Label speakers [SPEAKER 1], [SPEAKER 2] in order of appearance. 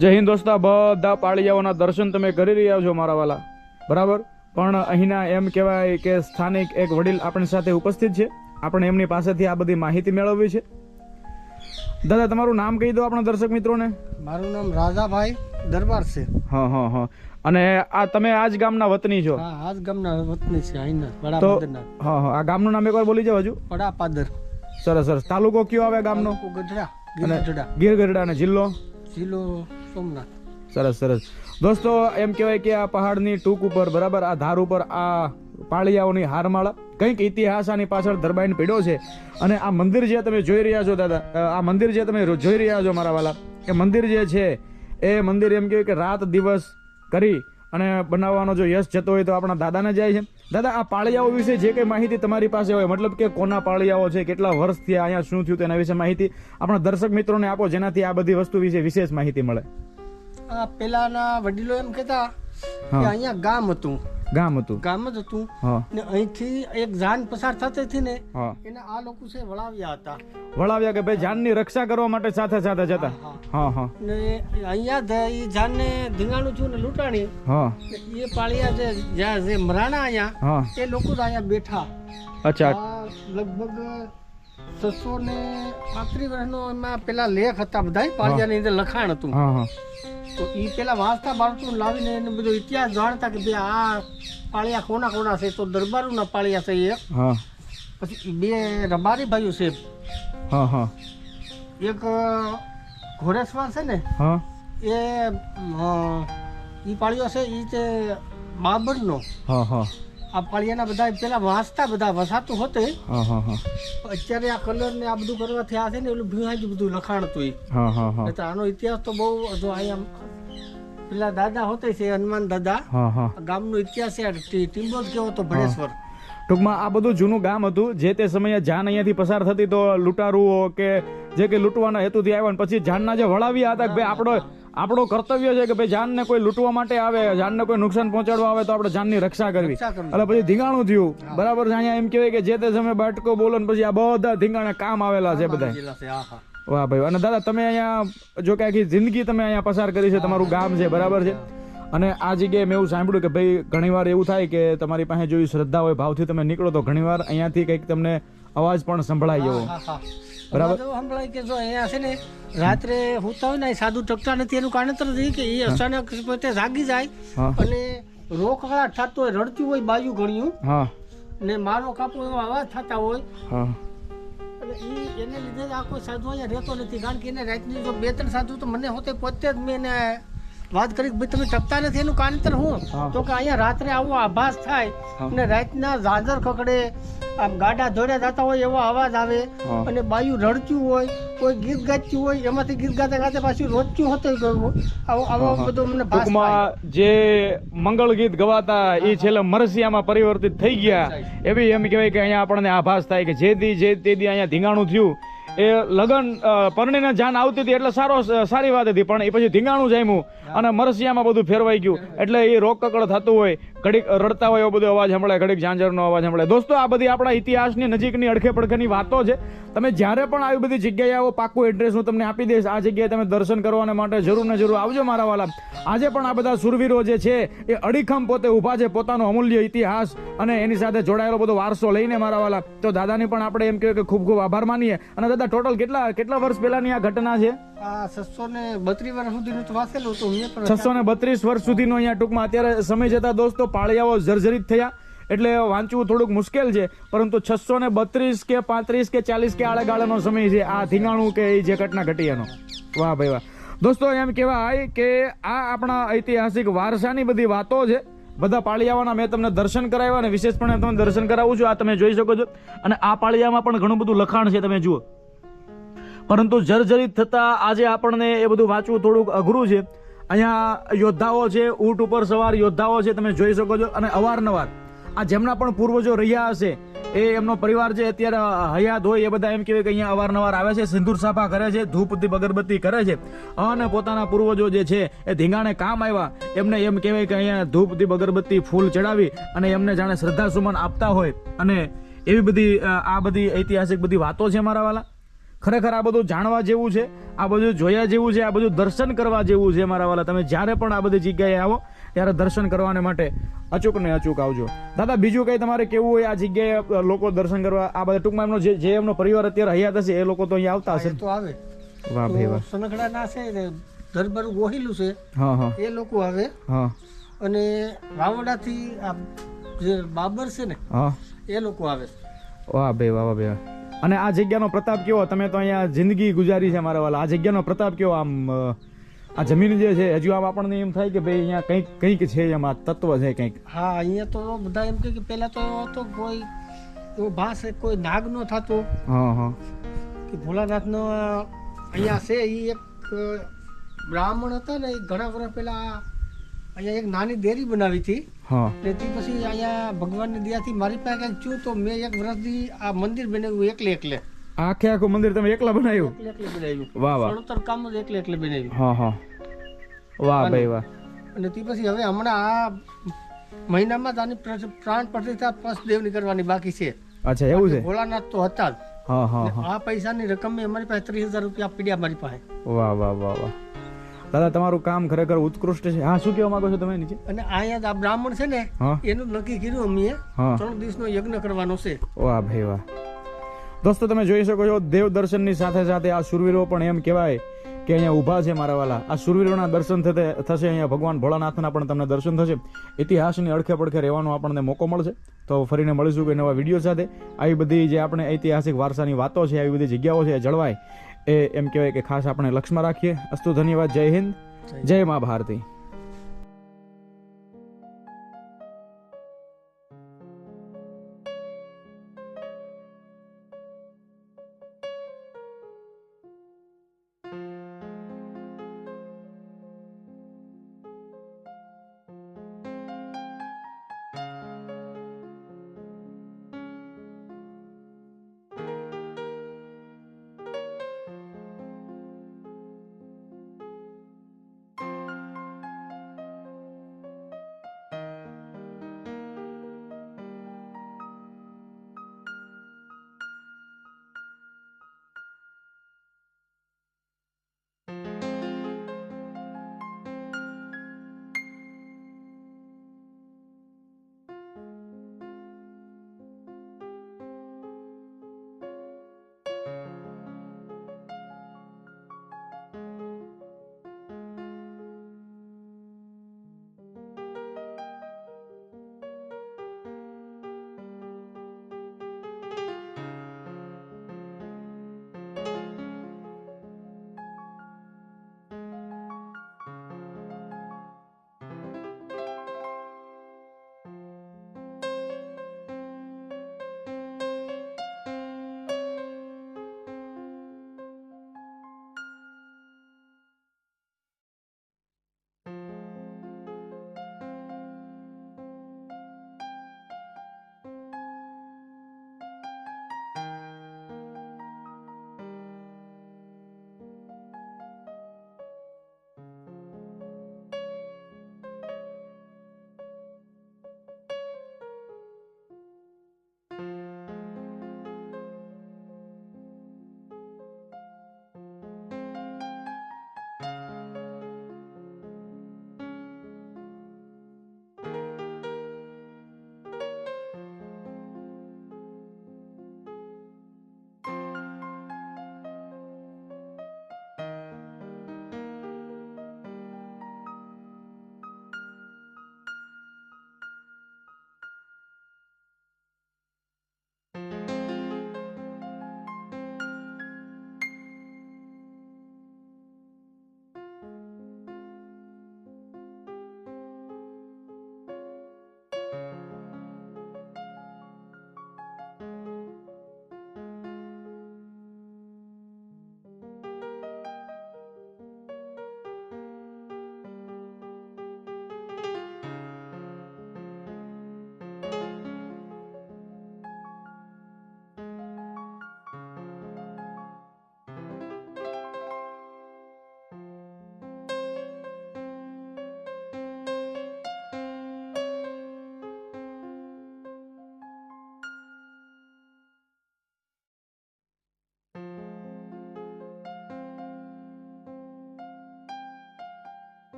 [SPEAKER 1] જય હિન્દ દોસ્તા, બધા પાળિયાઓના દર્શન તમે કરી રહ્યા છો મારા વાલા, બરાબર. પણ અહીંના એમ કહેવાય કે સ્થાનિક એક વડીલ આપણી સાથે ઉપસ્થિત છે. આપણે એમની પાસેથી આ બધી માહિતી મેળવવી છે. દાદા, તમારું નામ કહી દો આપણા દર્શક મિત્રોને.
[SPEAKER 2] મારું નામ રાજાભાઈ દરબાર છે.
[SPEAKER 1] હા હા હા. અને આ તમે આજ ગામના વતની છો?
[SPEAKER 2] હા, આજ ગામના વતની છે. અહીંના
[SPEAKER 1] તો
[SPEAKER 2] વડાપાદરના.
[SPEAKER 1] હા હા, આ ગામનું નામ એકવાર બોલી જાવ હજુ.
[SPEAKER 2] વડાપાદર.
[SPEAKER 1] સરસ સરસ. તાલુકો કયો આવે ગામનો?
[SPEAKER 2] ગઢડા.
[SPEAKER 1] અને
[SPEAKER 2] ગઢડા.
[SPEAKER 1] ગીર ગઢડા. અને જિલ્લો?
[SPEAKER 2] જિલ્લો સોમનાથ.
[SPEAKER 1] સરસ સરસ. દોસ્તો, એમ કહેવાય કે આ પહાડની ટૂંક ઉપર, બરાબર, આ ધાર ઉપર આ પાળિયાઓની હારમાળા, કંઈક ઇતિહાસ આની પાછળ દરબાઈને પડ્યો છે. અને આ મંદિર જે તમે જોઈ રહ્યા છો દાદા, આ મંદિર જે તમે જોઈ રહ્યા છો મારા વાલા, એ મંદિર જે છે એ મંદિર એમ કહેવાય કે રાત દિવસ કરી અને બનાવવાનો જો યશ જતો હોય તો આપણા દાદાને જાય છે. દાદા, આ પાળિયાઓ વિશે જે કંઈ માહિતી તમારી પાસે હોય, મતલબ કે કોના પાળિયાઓ છે, કેટલા વર્ષ થયા, અહીંયા શું થયું તેના વિશે માહિતી આપણા દર્શક મિત્રોને આપો, જેનાથી આ બધી વસ્તુ વિશે વિશેષ માહિતી મળે.
[SPEAKER 2] આ પેલાના વડીલો એમ કહેતા કે અહીંયા ગામ હતું.
[SPEAKER 1] ગામ હતું?
[SPEAKER 2] ગામ જ હતું.
[SPEAKER 1] હા.
[SPEAKER 2] ને અહીંથી એક જાન પસાર થતી હતી ને,
[SPEAKER 1] હા,
[SPEAKER 2] એને આ લોકો છે વળાવ્યા હતા.
[SPEAKER 1] વળાવ્યા કે ભાઈ જાનની રક્ષા કરવા માટે સાથે સાથે જતા. હા હા.
[SPEAKER 2] ને અહીંયા એ જાનને ધીંગાણું છું ને લૂંટાણી.
[SPEAKER 1] હા.
[SPEAKER 2] એ પાળિયા જે જ્યાં જે મરાણા અહીંયા,
[SPEAKER 1] હા.
[SPEAKER 2] એ લોકો જ અહીંયા બેઠા.
[SPEAKER 1] અચ્છા.
[SPEAKER 2] આ લગભગ 635 વર્ષનો એમાં પેલા લેખ હતા, બધા પાળિયાની અંદર લખાણ હતું.
[SPEAKER 1] હા હા.
[SPEAKER 2] તો એ પેલા વાંચતા બાળકો લાવીને એને બધો ઇતિહાસ જાણતા કે ભાઈ આ પાળિયા કોના કોના છે. તો દરબારોના પાળિયા છે એક.
[SPEAKER 1] હા.
[SPEAKER 2] પછી બે રબારી ભાઈઓ છે.
[SPEAKER 1] હા હા.
[SPEAKER 2] એક ઘોડેસવાર છે ને,
[SPEAKER 1] હા.
[SPEAKER 2] એ પાળિયો છે એ તે બાબરનો.
[SPEAKER 1] હા હા.
[SPEAKER 2] આ પાળિયાના બધા પેલા વાંચતા, બધા વસાતું હોતે.
[SPEAKER 1] હા હા હા.
[SPEAKER 2] અત્યારે આ કલર ને આ બધું કરવાથી આ છે ને એલું ભીહાજ બધું લખાણ હતું એ.
[SPEAKER 1] હા હા હા.
[SPEAKER 2] તો આનો ઇતિહાસ તો બહુ જો અહીંયા પેલા દાદા હોતે છે હનુમાન દાદા.
[SPEAKER 1] હા હા.
[SPEAKER 2] ગામનો ઇતિહાસ છે. ટીમ્બો જ કેવો તો ભણેશ્વર.
[SPEAKER 1] ટૂંકમાં આ બધું જૂનું ગામ હતું. જે તે સમયે જાન અહીંયાથી પસાર થતી તો લૂંટારુઓ કે જે કે લૂંટવાના હેતુથી આવ્યા, પછી જાનના જે વળાવ્યા હતા કે ભાઈ આપણો કર્તવ્ય છે કે ભાઈ જાનને કોઈ લૂંટવા માટે આવે, જાનને કોઈ નુકસાન પહોંચાડવા આવે તો આપણે જાનની રક્ષા કરવી. એટલે પછી ધીંગાણું થયું, બરાબર છે. અહીંયા એમ કહેવાય કે જે તે સમયે બાટકો બોલો ને પછી આ બધા ધીંગાણા કામ આવેલા છે બધા. વાહ ભાઈ. અને દાદા, તમે અહીંયા જો કે આખી જિંદગી તમે અહીંયા પસાર કરી છે, તમારું ગામ છે, બરાબર છે. અને આ જગ્યાએ મેં એવું સાંભળ્યું કે ભાઈ ઘણીવાર એવું થાય કે તમારી પાસે જો શ્રદ્ધા હોય, ભાવથી તમે નીકળો તો ઘણીવાર અહીંયાથી કંઈક તમને અવાજ પણ સંભળાય એવો, બરાબર?
[SPEAKER 2] સંભળાય કે જો અહીંયા છે ને રાત્રે હોતા હોય ને સાદું ટકતા નથી. એનું કારણ તો નથી કે એ અચાનક પોતે જાગી જાય અને રોકડા થતો હોય, રડતી હોય બાજુ ઘણ્યું.
[SPEAKER 1] હા.
[SPEAKER 2] ને મારો કાપો એવો અવાજ થતા હોય.
[SPEAKER 1] હા.
[SPEAKER 2] એને લીધે જ આ કોઈ સાધુ અહીંયા રહેતો નથી. કારણ કે એને રાતની જો 2-3 સાધુ તો મને હોતે પોતે જ મેં એને વાત કરી ભાઈ તમે ટકતા નથી. એનું કારણ હું તો કે અહીંયા રાત્રે આવો આભાસ થાય અને રાતના ઝાંઝર ખકડે, આમ ગાડા દોડ્યા જતા હોય એવો અવાજ આવે અને બાયું રડતું હોય, કોઈ ગીત ગાતું હોય, એમાંથી ગીત ગાતા ગાતા પાછું રોજતું હોતું ગયું. આવો બધો મને ટૂંકમાં
[SPEAKER 1] જે મંગળ ગીત ગવાતા એ છેલ્લે મરસિયામાં પરિવર્તિત થઈ ગયા. એવી એમ કહેવાય કે અહીંયા આપણને આભાસ થાય કે જે તે દી અહીંયા ધીંગાણું થયું એ લગન પરણીને જાન આવતી હતી એટલે સારી વાત હતી, પણ એ પછી ધીંગાણું જામ્યું અને મરસિયામાં બધું ફેરવાઈ ગયું. એટલે એ રોક કકડ થતું હોય, ઘડીક રડતા હોય એવો બધો અવાજ સંભળાય, ઘડીક ઝાંઝરનો અવાજ સંભળાય. દોસ્તો, આ બધી આપણા ઇતિહાસની નજીકની અડખે પડખેની વાતો છે. તમે જ્યારે પણ આવી બધી જગ્યાએ આવો, પાકું એડ્રેસ હું તમને આપી દઈશ. આ જગ્યાએ તમે દર્શન કરવા માટે જરૂર ને જરૂર આવજો મારા વાલા. આજે પણ આ બધા સુરવીરો જે છે એ અડીખમ પોતે ઊભા છે, પોતાનો અમૂલ્ય ઇતિહાસ અને એની સાથે જોડાયેલો બધો વારસો લઈને મારા વાલા. તો દાદાની પણ આપણે એમ કહેવાય કે ખૂબ ખૂબ આભાર માનીએ. અને દાદા, ટોટલ કેટલા વર્ષ પહેલાની આ ઘટના છે?
[SPEAKER 2] 632 વર્ષ સુધીનું તો વાંચેલું હતું.
[SPEAKER 1] 632 વર્ષ સુધીનો અહીંયા ટૂંકમાં અત્યારે સમય જતા દોસ્તો પાળિયાઓ જર્જરિત થયા એટલે વાંચવું થોડુંક મુશ્કેલ છે, પરંતુ 632 કે 35 કે 40 કે આળેગાળાનો સમય છે આ ધીંગાણું કે જે ઘટના ઘટી એનો. વાહ ભાઈ વાહ. દોસ્તો, એમ કહેવાય કે આ આપણા ઐતિહાસિક વારસાની બધી વાતો છે. બધા પાળિયાઓના મેં તમને દર્શન કરાવ્યા અને વિશેષપણે તમને દર્શન કરાવું છું. આ તમે જોઈ શકો છો. અને આ પાળિયામાં પણ ઘણું બધું લખાણ છે, તમે જુઓ. પરંતુ જર્જરિત થતા આજે આપણને એ બધું વાંચવું થોડુંક અઘરું છે. અહીંયા યોદ્ધાઓ છે, ઊંટ ઉપર સવાર યોદ્ધાઓ છે, તમે જોઈ શકો છો. અને અવારનવાર આ જેમના પણ પૂર્વજો રહ્યા હશે એ એમનો પરિવાર જે અત્યારે હયાત હોય એ બધા એમ કહેવાય કે અહીંયા અવારનવાર આવે છે, સિંદૂર સાફા કરે છે, ધૂપ દીપ અગરબત્તી કરે છે અને પોતાના પૂર્વજો જે છે એ ધીંગાણે કામ આવ્યા એમને એમ કહેવાય કે અહીંયા ધૂપ દીપ અગરબત્તી ફૂલ ચડાવી અને એમને જાણે શ્રદ્ધાસુમન આપતા હોય. અને એવી બધી આ બધી ઐતિહાસિક બધી વાતો છે મારા વાલા. ખરેખર આ બધું જાણવા જેવું છે, આ બધું જોયા જેવું છે, આ બધું દર્શન કરવા જેવું છે મારા વાલા. તમે જ્યારે પણ આ બધી જગ્યાએ આવો ત્યારે દર્શન કરવાને માટે અચૂક ને અચૂક આવજો. દાદા બીજું કંઈ તમારે કેવું હોય આ જગ્યાએ લોકો દર્શન કરવા આ બધા ટૂંકમાં એમનો જે એમનો પરિવાર અત્યારે હયાત હશે એ લોકો તો અહીંયા આવતા હશે?
[SPEAKER 2] તો આવે.
[SPEAKER 1] વાહ ભાઈ વાહ.
[SPEAKER 2] સનખડા ના છે દરબારું ગોહિલું છે,
[SPEAKER 1] હા હા
[SPEAKER 2] એ લોકો આવે.
[SPEAKER 1] હા.
[SPEAKER 2] અને વાવડાથી આ જે બાબર છે ને
[SPEAKER 1] હા
[SPEAKER 2] એ લોકો આવે.
[SPEAKER 1] વાહ ભાઈ વાહ ભાઈ વાહ. અને આ જગ્યાનો પ્રતાપ કેવો? તમે તો અહીંયા જિંદગી ગુજારી છે મારા વાલા. આ જગ્યાનો પ્રતાપ કેવો? આમ આ જમીન જે છે હજુ આમ આપણને એમ થાય કે ભાઈ અહીંયા કંઈક કંઈક છે, એમાં તત્વ છે કંઈક.
[SPEAKER 2] હા, અહીંયા તો બધા એમ કે પેલા તો હતો કોઈ એવો ભાસ કોઈ નાગ નો થતો.
[SPEAKER 1] હા હા.
[SPEAKER 2] કે ભોલાનાથનો અહીંયા છે એ એક બ્રાહ્મણ હતા ને, એ ઘણા વર્ષ પહેલા અહીંયા એક નાની ડેરી બનાવી હતી.
[SPEAKER 1] હા.
[SPEAKER 2] ને તે પછી અહીંયા ભગવાનની દયાથી મારી પાસે કંઈક થયું તો મેં એક વર્ષથી આ મંદિર બનાવ્યું એકલે.
[SPEAKER 1] આખે આખું મંદિર તમે એકલા બનાવ્યું?
[SPEAKER 2] એકલે બનાવ્યું.
[SPEAKER 1] વાહ વાહ.
[SPEAKER 2] સડોતર કામ જ એકલે બનાવ્યું.
[SPEAKER 1] હા હા. વાહ ભાઈ વાહ.
[SPEAKER 2] અને તે પછી હવે હમણાં આ મહિનામાં જ આની પ્રાણ પ્રતિષ્ઠા પંચદેવની કરવાની બાકી છે.
[SPEAKER 1] અચ્છા એવું છે?
[SPEAKER 2] ભોળાનાથ તો હતા જ.
[SPEAKER 1] હા હા હા.
[SPEAKER 2] આ પૈસાની રકમ અમારી પાસે 30,000 રૂપિયા પડ્યા મારી પાસે.
[SPEAKER 1] વાહ વાહ વાહ વાહ. દાદા તમારું કામ ખરેખર ઉત્કૃષ્ટ છે. હા, શું કહેવા માંગો છો તમે નીચે?
[SPEAKER 2] અને અહીંયા આ બ્રાહ્મણ છે ને
[SPEAKER 1] હા.
[SPEAKER 2] એનું નક્કી કર્યું અમે
[SPEAKER 1] હા.
[SPEAKER 2] 3 દિવસનો યજ્ઞ કરવાનો છે.
[SPEAKER 1] વાહ ભાઈ વાહ. દોસ્તો તમે જોઈ શકો છો દેવ દર્શનની સાથે સાથે આ શૂરવીરો પણ એમ કહેવાય કે અહીંયા ઊભા છે મારા વાલા. આ શૂરવીરોના દર્શન થશે, અહીંયા ભગવાન ભોળાનાથના પણ તમને દર્શન થશે. ઇતિહાસની અડખે પડખે રહેવાનો આપણને મોકો મળશે. તો ફરીને મળીશું કોઈ નવા વિડીયો સાથે. આવી બધી જે આપણે ઐતિહાસિક વારસાની વાતો છે, આવી બધી જગ્યાઓ છે એ જળવાય એ એમ કહેવાય કે ખાસ આપણે લક્ષ્યમાં રાખીએ. અસ્તુ ધન્યવાદ. જય હિન્દ, જય મા ભારતી.